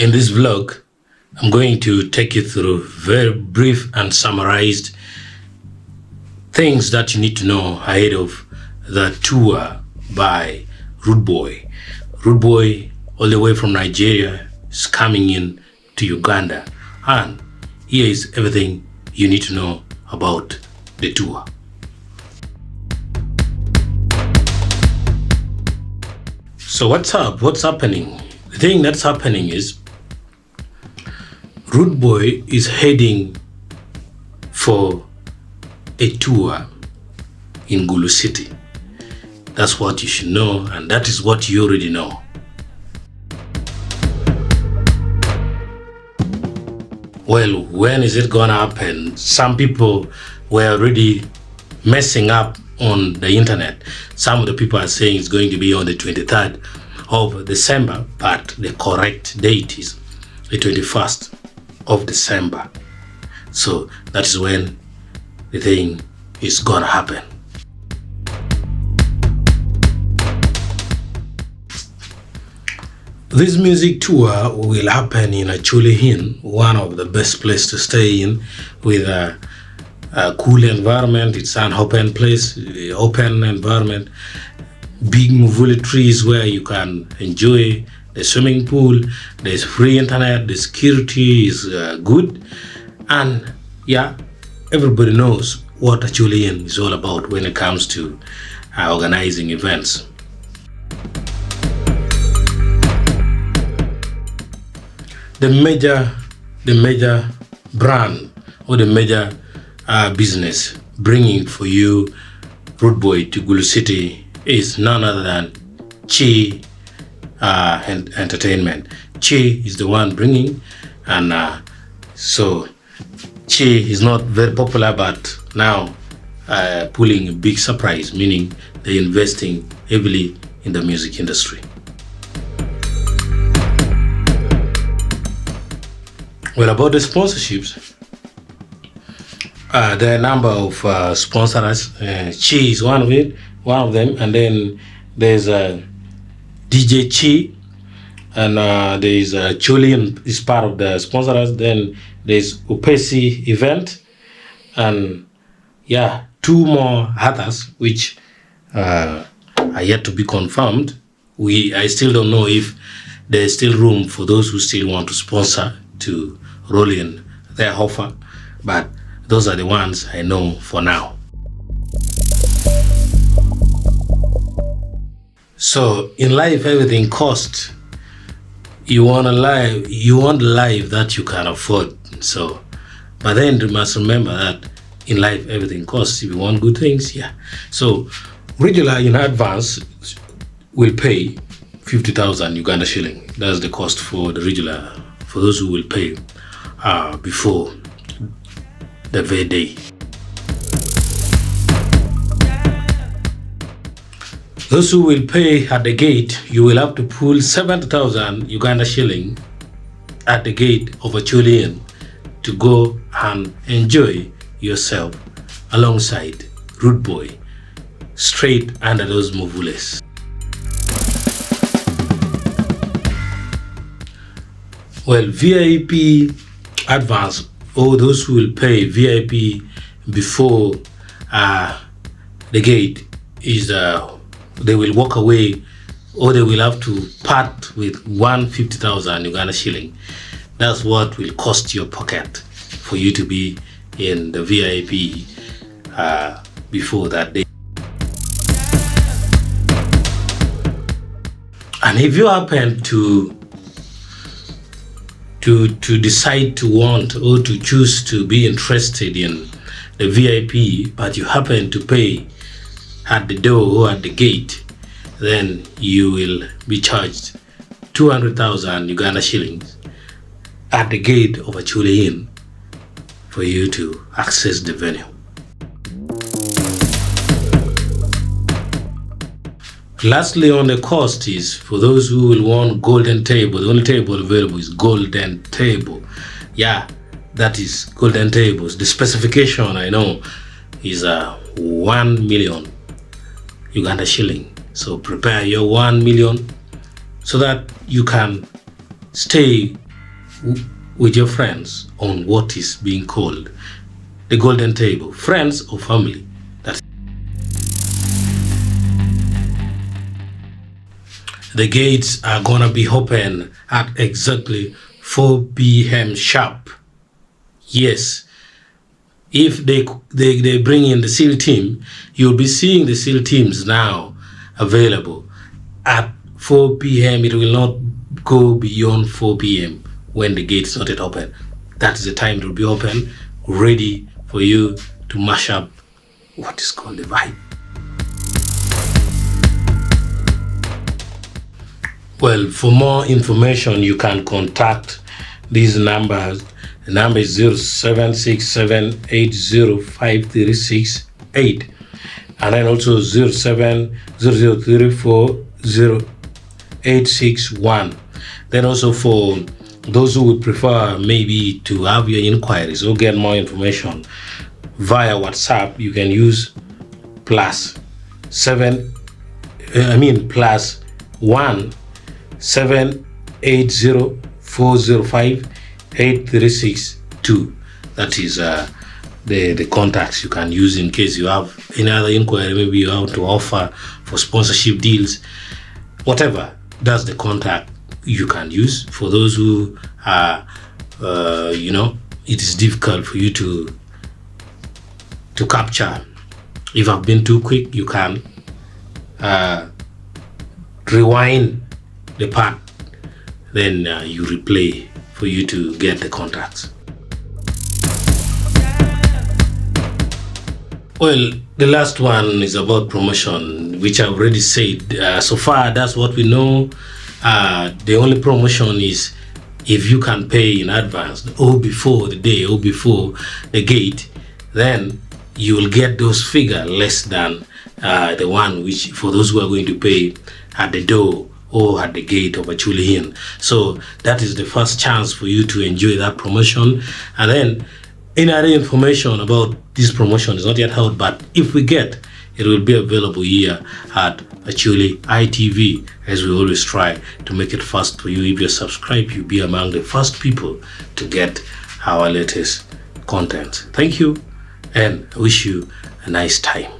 In this vlog, I'm going to take you through very brief and summarized things that you need to know ahead of the tour by Rudeboy. Rudeboy, all the way from Nigeria, is coming in to Uganda, and here is everything you need to know about the tour. So what's up? What's happening? The thing that's happening is Rudeboy is heading for a tour in Gulu city. That's what you should know, and that is what you already know. Well, when is it gonna happen? Some people were already messing up on the internet. Some of the people are saying it's going to be on the 23rd of December, but the correct date is the 21st of December. So that is when the thing is gonna happen. This music tour will happen in Acholi, one of the best places to stay in, with a cool environment. It's an open place, open environment, big muvuli trees where you can enjoy the swimming pool. There's free internet, the security is good, and yeah, everybody knows what Acholi is all about when it comes to organizing events. The major brand or the major business bringing for you Rudeboy to Gulu City is none other than Chi Entertainment. Chi is the one bringing, and so Chi is not very popular, but now pulling a big surprise, meaning they're investing heavily in the music industry. Well, about the sponsorships, there are a number of sponsors. Chi is one of them, and then there's DJ Chi, and there's Acholi is part of the sponsors. Then there's Upesi event, and yeah, two more others which are yet to be confirmed. I still don't know if there's still room for those who still want to sponsor to roll in their offer, but those are the ones I know for now. So in life, everything costs. You want a life that you can afford. So, but then you must remember that in life, everything costs. If you want good things, yeah. So regular in advance will pay 50,000 Uganda shilling. That's the cost for the regular, for those who will pay before the very day. Those who will pay at the gate, you will have to pull 70,000 Uganda shilling at the gate of Acholi to go and enjoy yourself alongside Rudeboy, straight under those movules. Well, VIP advance, or those who will pay VIP before the gate, is they will walk away, or they will have to part with 150,000 Uganda shilling. That's what will cost your pocket for you to be in the VIP before that day. And if you happen to decide to want or to choose to be interested in the VIP, but you happen to pay at the door or at the gate, then you will be charged 200,000 Uganda shillings at the gate of Acholi for you to access the venue. Lastly, on the cost is for those who will want golden table. The only table available is golden table. Yeah, that is golden tables. The specification I know is 1 million Uganda shilling. So prepare your 1 million so that you can stay with your friends on what is being called the golden table, friends or family. The gates are gonna be open at exactly 4 p.m. sharp. Yes, if they bring in the SEAL team, you'll be seeing the SEAL teams now available at 4 p.m. It will not go beyond 4 p.m. when the gates not yet open. That is the time it will be open, ready for you to mash up what is called the vibe. Well, for more information, you can contact these numbers. The number is 0767805368, and then also 0700340861. Then also for those who would prefer maybe to have your inquiries or get more information via WhatsApp, you can use +1 780405836 That is the contacts you can use in case you have any other inquiry. Maybe you have to offer for sponsorship deals, whatever. That's the contact you can use. For those who are it is difficult for you to capture. If I've been too quick, you can rewind the part, then you replay for you to get the contacts. Well, the last one is about promotion, which I've already said. So far, that's what we know. The only promotion is if you can pay in advance or before the day or before the gate, then you will get those figures less than the one which for those who are going to pay at the door or at the gate of Acholi. So that is the first chance for you to enjoy that promotion. And then any other information about this promotion is not yet out, but if we get, it will be available here at Acholi ITV, as we always try to make it fast for you. If you subscribe, you'll be among the first people to get our latest content. Thank you, and I wish you a nice time.